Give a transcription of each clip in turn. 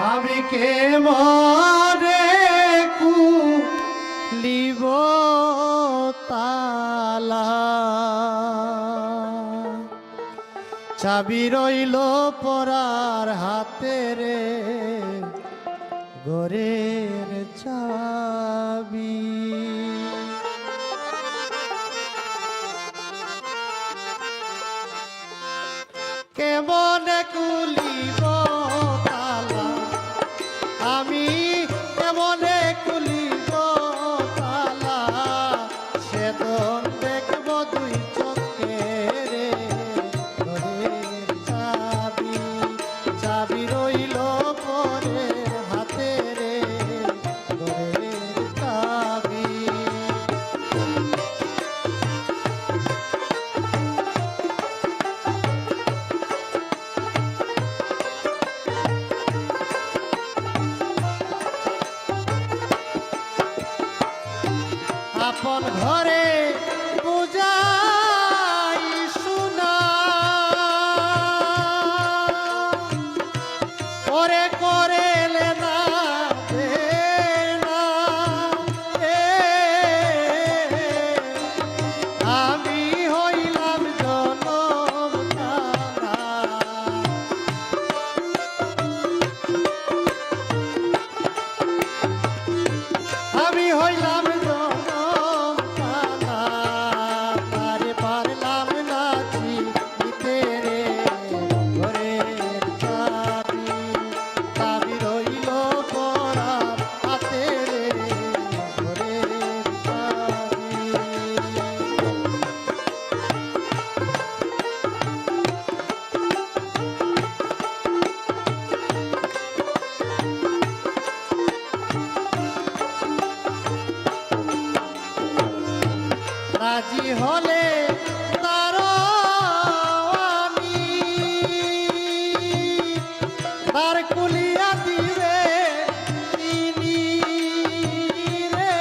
আমি কে মরে কুলিব তালা চাবি রইল পরার হাতে রে ঘরের চাবি কেমন কুলিব তালা আমি কেমন কুলিব তালা সেদন দেখব দুই চোখে রে ঘরের চাবি চাবি রইল পরে হাতে রে ঘরের চাবি আপন ঘরে পূজাই শুনা করে করে লেনা দেনা আমি হইলাম জনম তারা আমি হইলাম রাজি হলে তার আমি তার কুলিয়া দিবে তিনি রে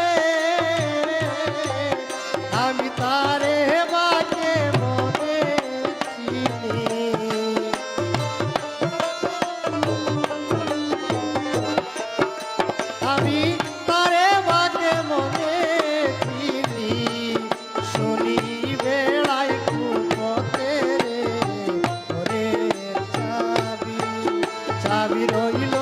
আমি তারে বাকে মনে চিনি আমি তারে বাকে মনে চাবি রইল